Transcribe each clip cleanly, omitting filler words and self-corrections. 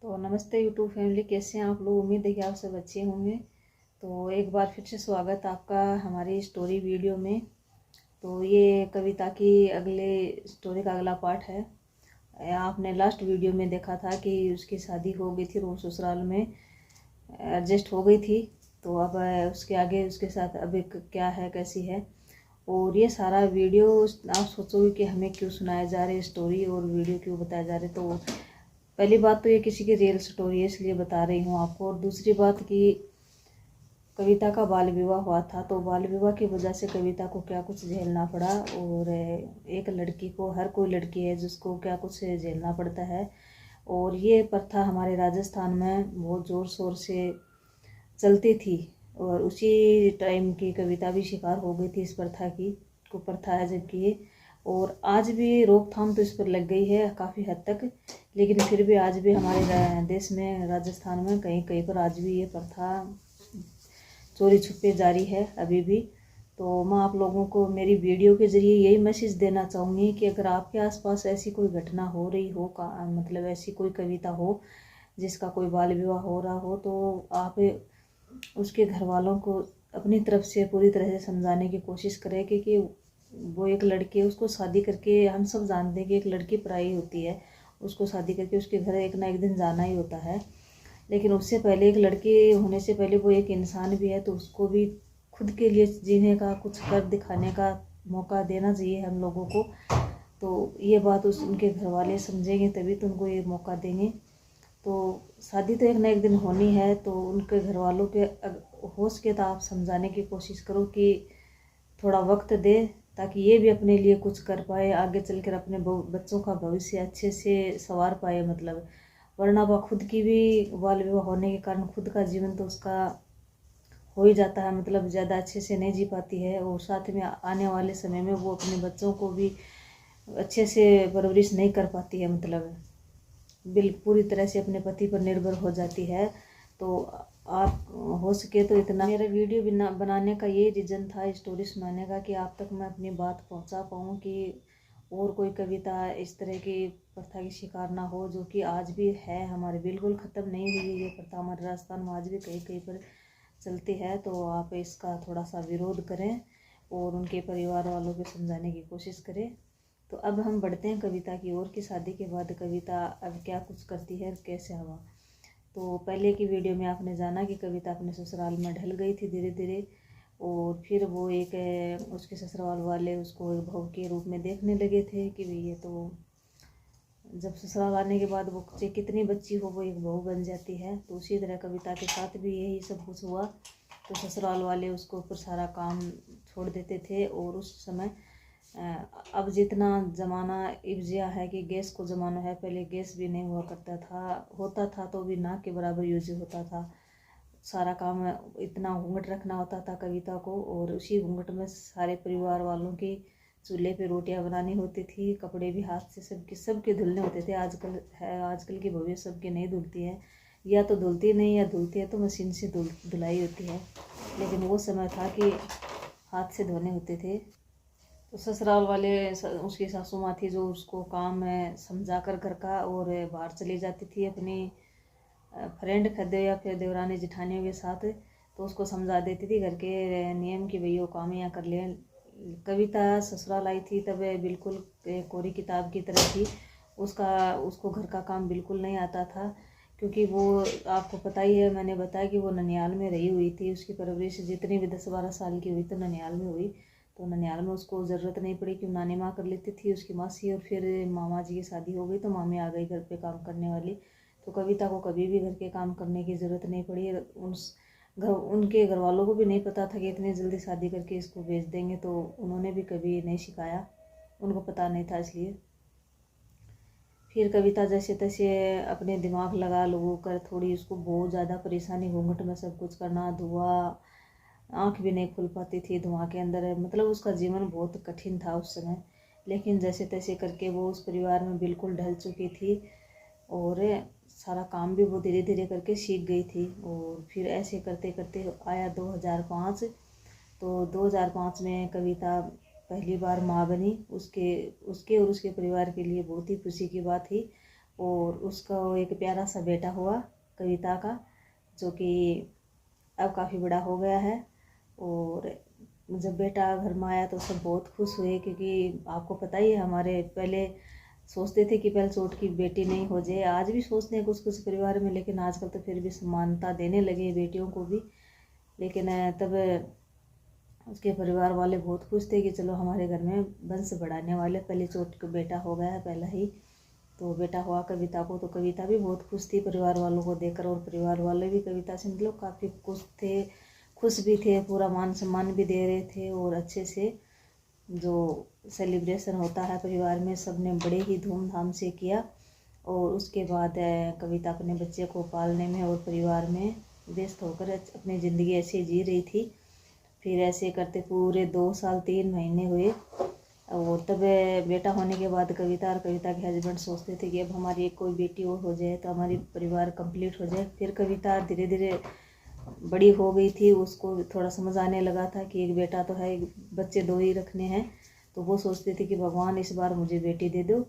तो नमस्ते YouTube family, कैसे हैं आप लोग। उम्मीद है कि आप सब अच्छे होंगे। तो एक बार फिर से स्वागत आपका हमारी स्टोरी वीडियो में। तो ये कविता की अगले स्टोरी का अगला पार्ट है। आपने लास्ट वीडियो में देखा था कि उसकी शादी हो गई थी, वो ससुराल में एडजस्ट हो गई थी। तो अब उसके आगे उसके साथ अभी क्या है, कैसी है। और ये सारा वीडियो आप सोचोगे कि हमें क्यों सुनाया जा रहा है स्टोरी और वीडियो क्यों बताया जा रहा है। तो पहली बात तो ये किसी की रियल स्टोरी है, इसलिए बता रही हूँ आपको। और दूसरी बात कि कविता का बाल विवाह हुआ था, तो बाल विवाह की वजह से कविता को क्या कुछ झेलना पड़ा। और एक लड़की को, हर कोई लड़की है जिसको क्या कुछ झेलना पड़ता है। और ये प्रथा हमारे राजस्थान में बहुत ज़ोर शोर से चलती थी। और उसी टाइम की कविता भी शिकार हो गई थी इस प्रथा की। कुप्रथा है जबकि। और आज भी रोकथाम तो इस पर लग गई है काफ़ी हद तक, लेकिन फिर भी आज भी हमारे देश में, राजस्थान में कहीं कहीं पर आज भी ये प्रथा चोरी छुपे जारी है अभी भी। तो मैं आप लोगों को मेरी वीडियो के ज़रिए यही मैसेज देना चाहूँगी कि अगर आपके आसपास ऐसी कोई घटना हो रही हो मतलब ऐसी कोई कविता हो जिसका कोई बाल विवाह हो रहा हो, तो आप उसके घर वालों को अपनी तरफ से पूरी तरह से समझाने की कोशिश करें कि वो एक लड़की है, उसको शादी करके, हम सब जानते हैं कि एक लड़की पराई होती है, उसको शादी करके उसके घर एक ना एक दिन जाना ही होता है। लेकिन उससे पहले, एक लड़की होने से पहले वो एक इंसान भी है, तो उसको भी खुद के लिए जीने का, कुछ कर दिखाने का मौका देना चाहिए हम लोगों को। तो ये बात उनके घर वाले समझेंगे तभी तो उनको ये मौका देंगे। तो शादी तो एक ना एक दिन होनी है, तो उनके घर वालों के हो सके तो आप समझाने की कोशिश करो कि थोड़ा वक्त दे, ताकि ये भी अपने लिए कुछ कर पाए, आगे चलकर अपने बच्चों का भविष्य अच्छे से संवार पाए। मतलब वरना वह खुद की भी बाल विवाह होने के कारण खुद का जीवन तो उसका हो ही जाता है, मतलब ज़्यादा अच्छे से नहीं जी पाती है। और साथ में आने वाले समय में वो अपने बच्चों को भी अच्छे से परवरिश नहीं कर पाती है, मतलब पूरी तरह से अपने पति पर निर्भर हो जाती है। तो आप हो सके तो इतना, मेरा वीडियो बनाने का ये रीज़न था, स्टोरी सुनाने का, कि आप तक मैं अपनी बात पहुंचा पाऊँ कि और कोई कविता इस तरह की प्रथा की शिकार ना हो, जो कि आज भी है हमारे, बिल्कुल ख़त्म नहीं हुई है ये प्रथा हमारे राजस्थान में, आज भी कहीं कहीं पर चलती है। तो आप इसका थोड़ा सा विरोध करें और उनके परिवार वालों को समझाने की कोशिश करें। तो अब हम बढ़ते हैं कविता की ओर कि शादी के बाद कविता अब क्या कुछ करती है, कैसे हुआ। तो पहले की वीडियो में आपने जाना कि कविता अपने ससुराल में ढल गई थी धीरे धीरे। और फिर वो उसके ससुराल वाले उसको एक बहू के रूप में देखने लगे थे कि भाई ये तो, जब ससुराल आने के बाद वो चाहे कितनी बच्ची हो वो एक बहू बन जाती है। तो उसी तरह कविता के साथ भी यही सब कुछ हुआ। तो ससुराल वाले उसको ऊपर सारा काम छोड़ देते थे। और उस समय अब जितना ज़माना इब्जिया है कि गैस को ज़माना है, पहले गैस भी नहीं हुआ करता था, होता था तो भी ना के बराबर यूज होता था। सारा काम इतना घूंघट रखना होता था कविता को, और उसी घूंघट में सारे परिवार वालों की चूल्हे पे रोटियां बनानी होती थी, कपड़े भी हाथ से सबके धुलने होते थे। आजकल की बहू सबके नहीं धुलती हैं, या तो धुलती नहीं, या धुलती है तो मशीन से धुलाई होती है। लेकिन वो समय था कि हाथ से धोने होते थे। तो ससुराल वाले, उसकी सासू माँ थी जो उसको काम समझा कर घर का, और बाहर चली जाती थी अपनी फ्रेंड खदे या फिर देवरानी जिठानियों के साथ। तो उसको समझा देती थी घर के नियम कि भई वो काम यहाँ कर ले। कविता ससुराल आई थी तब बिल्कुल कोरी किताब की तरह थी। उसको घर का काम बिल्कुल नहीं आता था, क्योंकि वो, आपको पता ही है, मैंने बताया कि वो ननियाल में रही हुई थी। उसकी परवरिश जितनी भी 10-12 साल की हुई तो ननियाल में हुई। तो ननियाल में उसको ज़रूरत नहीं पड़ी कि नानी माँ कर लेती थी, उसकी मासी। और फिर मामा जी की शादी हो गई तो मामी आ गई घर पे काम करने वाली। तो कविता को कभी भी घर के काम करने की ज़रूरत नहीं पड़ी। उनके घर वालों को भी नहीं पता था कि इतनी जल्दी शादी करके इसको भेज देंगे, तो उन्होंने भी कभी नहीं सिखाया, उनको पता नहीं था। इसलिए फिर कविता जैसे तैसे अपने दिमाग लगा लो कर, थोड़ी उसको बहुत ज़्यादा परेशानी, घूंघट में सब कुछ करना, धुआं, आँख भी नहीं खुल पाती थी धुआं के अंदर, मतलब उसका जीवन बहुत कठिन था उस समय। लेकिन जैसे तैसे करके वो उस परिवार में बिल्कुल ढल चुकी थी, और सारा काम भी वो धीरे धीरे करके सीख गई थी। और फिर ऐसे करते करते आया 2005। तो 2005 में कविता पहली बार माँ बनी। उसके उसके और उसके परिवार के लिए बहुत ही खुशी की बात थी। और उसका एक प्यारा सा बेटा हुआ कविता का, जो कि अब काफ़ी बड़ा हो गया है। और जब बेटा घर में आया तो सब बहुत खुश हुए, क्योंकि आपको पता ही है हमारे पहले सोचते थे कि पहले चोट की बेटी नहीं हो जाए, आज भी सोचते हैं कुछ कुछ परिवार में, लेकिन आजकल तो फिर भी समानता देने लगे बेटियों को भी। लेकिन तब उसके परिवार वाले बहुत खुश थे कि चलो हमारे घर में वंश बढ़ाने वाले पहले चोट का बेटा हो गया है पहला ही। तो बेटा हुआ कविता को, तो कविता भी बहुत खुश थी परिवार वालों को देखकर, और परिवार वाले भी कविता से मतलब काफ़ी खुश भी थे, पूरा मान सम्मान भी दे रहे थे। और अच्छे से जो सेलिब्रेशन होता है परिवार में, सब ने बड़े ही धूमधाम से किया। और उसके बाद कविता अपने बच्चे को पालने में और परिवार में व्यस्त होकर अपनी ज़िंदगी ऐसे जी रही थी। फिर ऐसे करते पूरे 2 साल 3 महीने हुए। और तब बेटा होने के बाद कविता और कविता के हस्बैंड सोचते थे कि अब हमारी एक कोई बेटी और हो जाए तो हमारी परिवार कंप्लीट हो जाए। फिर कविता धीरे धीरे बड़ी हो गई थी, उसको थोड़ा समझ आने लगा था कि एक बेटा तो है, बच्चे 2 ही रखने हैं। तो वो सोचते थे कि भगवान इस बार मुझे बेटी दे दो।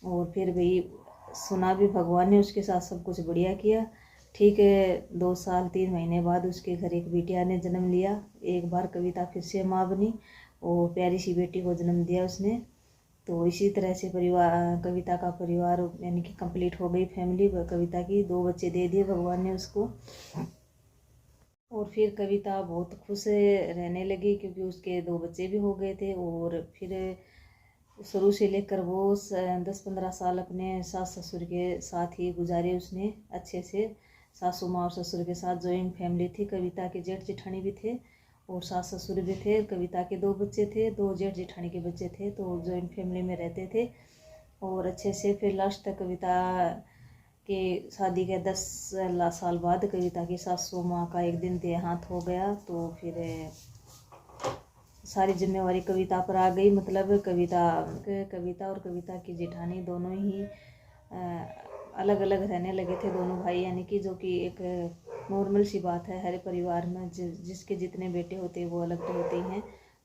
और फिर भाई सुना भी भगवान ने, उसके साथ सब कुछ बढ़िया किया। ठीक है, 2 साल 3 महीने बाद उसके घर एक बिटिया ने जन्म लिया। एक बार कविता फिर से माँ बनी और प्यारी सी बेटी को जन्म दिया उसने। तो इसी तरह से परिवार, कविता का परिवार यानी कि कंप्लीट हो गई फैमिली कविता की। 2 बच्चे दे दिए भगवान ने उसको। और फिर कविता बहुत खुश रहने लगी, क्योंकि उसके 2 बच्चे भी हो गए थे। और फिर शुरू से लेकर वो 10-15 साल अपने सास ससुर के साथ ही गुजारे उसने अच्छे से। सासू माँ और ससुर के साथ जॉइंट फैमिली थी। कविता के जेठ जेठानी भी थे और सास ससुर भी थे। कविता के 2 बच्चे थे, 2 जेठ जेठानी के बच्चे थे, तो जॉइंट फैमिली में रहते थे। और अच्छे से फिर लास्ट तक कविता के शादी के 10 साल बाद कविता की सासू माँ का एक दिन देहांत हो गया। तो फिर सारी जिम्मेवारी कविता पर आ गई। मतलब कविता और कविता की जेठानी दोनों ही अलग अलग रहने लगे थे, दोनों भाई, यानी कि जो कि एक नॉर्मल सी बात है हर परिवार में। जिसके जितने बेटे होते हैं वो अलग तो होते ही हैं।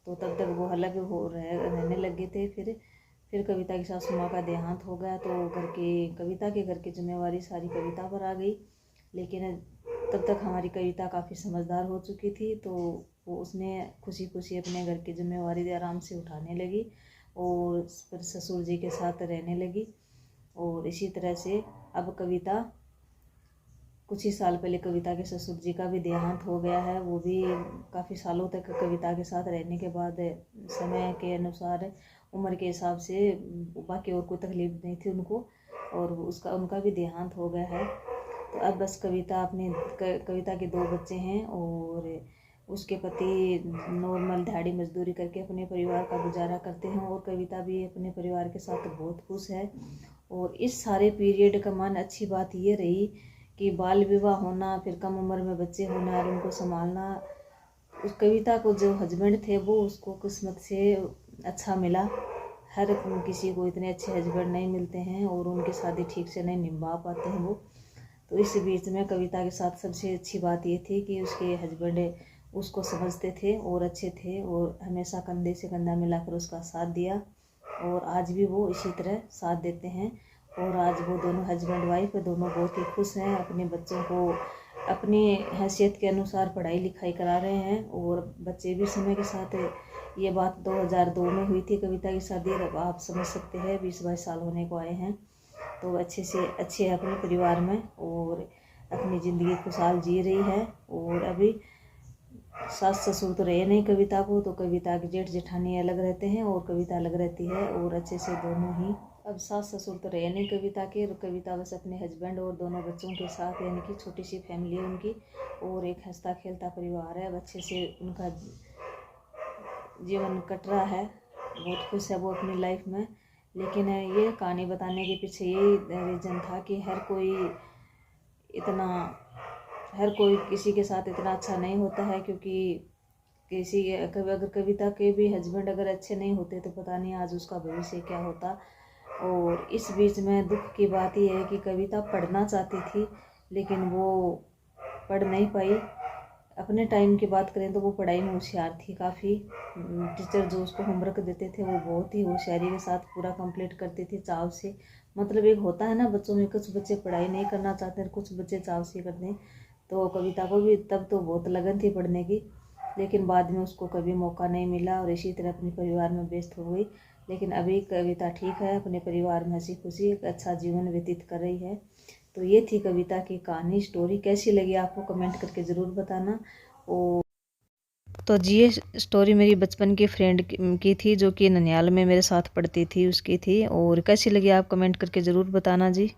तो तब तक वो अलग रहने लगे थे। फिर कविता की सासू माँ का देहांत हो गया, तो कविता के घर की जिम्मेवारी सारी कविता पर आ गई। लेकिन तब तक हमारी कविता काफ़ी समझदार हो चुकी थी, तो वो उसने खुशी खुशी अपने घर की जिम्मेवारी आराम से उठाने लगी और फिर ससुर जी के साथ रहने लगी। और इसी तरह से अब कविता कुछ ही साल पहले कविता के ससुर जी का भी देहांत हो गया है। वो भी काफ़ी सालों तक कविता के साथ रहने के बाद समय के अनुसार उम्र के हिसाब से बाकी और कोई तकलीफ नहीं थी उनको, और उनका भी देहांत हो गया है। तो अब बस कविता के 2 बच्चे हैं और उसके पति नॉर्मल दिहाड़ी मजदूरी करके अपने परिवार का गुजारा करते हैं। और कविता भी अपने परिवार के साथ बहुत खुश है। और इस सारे पीरियड का मान अच्छी बात ये रही कि बाल विवाह होना, फिर कम उम्र में बच्चे होना और उनको संभालना। उस कविता को जो हस्बैंड थे वो उसको किस्मत से अच्छा मिला। हर किसी को इतने अच्छे हस्बैंड नहीं मिलते हैं और उनकी शादी ठीक से नहीं निभा पाते हैं वो। तो इस बीच में कविता के साथ सबसे अच्छी बात ये थी कि उसके हस्बैंड उसको समझते थे और अच्छे थे, और हमेशा कंधे से कंधा मिलाकर उसका साथ दिया। और आज भी वो इसी तरह साथ देते हैं। और आज वो दोनों हस्बैंड वाइफ दोनों बहुत ही खुश हैं। अपने बच्चों को अपनी हैसियत के अनुसार पढ़ाई लिखाई करा रहे हैं। और बच्चे भी समय के साथ, ये बात 2002 में हुई थी कविता की शादी, अब आप समझ सकते हैं 20-22 साल होने को आए हैं। तो अच्छे से अच्छे है अपने परिवार में और अपनी ज़िंदगी खुशहाल जी रही है। और अभी सास ससुर तो रहे नहीं कविता को, तो कविता के जेठ जेठानी अलग रहते हैं और कविता अलग रहती है। और अच्छे से दोनों ही, अब सास ससुर तो रहे नहीं कविता के, कविता बस अपने हस्बैंड और दोनों बच्चों के साथ, यानी कि छोटी सी फैमिली है उनकी और एक हंसता खेलता परिवार है। अब अच्छे से उनका जीवन कट रहा है, बहुत खुश है वो अपनी लाइफ में। लेकिन ये कहानी बताने के पीछे यही रीज़न था कि हर कोई किसी के साथ इतना अच्छा नहीं होता है, क्योंकि अगर कविता के भी हस्बैंड अगर अच्छे नहीं होते तो पता नहीं आज उसका भविष्य क्या होता। और इस बीच में दुख की बात यह है कि कविता पढ़ना चाहती थी लेकिन वो पढ़ नहीं पाई। अपने टाइम की बात करें तो वो पढ़ाई में होशियार थी काफ़ी। टीचर जो उसको होमवर्क देते थे वो बहुत ही होशियारी के साथ पूरा कंप्लीट करती थी चाव से। मतलब एक होता है ना बच्चों में, कुछ बच्चे पढ़ाई नहीं करना चाहते हैं, कुछ बच्चे चाव से करते हैं। तो कविता को भी तब तो बहुत लगन थी पढ़ने की, लेकिन बाद में उसको कभी मौका नहीं मिला और इसी तरह अपने परिवार में व्यस्त हो गई। लेकिन अभी कविता ठीक है, अपने परिवार में हंसी खुशी एक अच्छा जीवन व्यतीत कर रही है। तो ये थी कविता की कहानी, स्टोरी कैसी लगी आपको कमेंट करके ज़रूर बताना। और तो जी ये स्टोरी मेरी बचपन की फ्रेंड की थी, जो कि ननिहाल में मेरे साथ पढ़ती थी, उसकी थी। और कैसी लगी आप कमेंट करके ज़रूर बताना जी।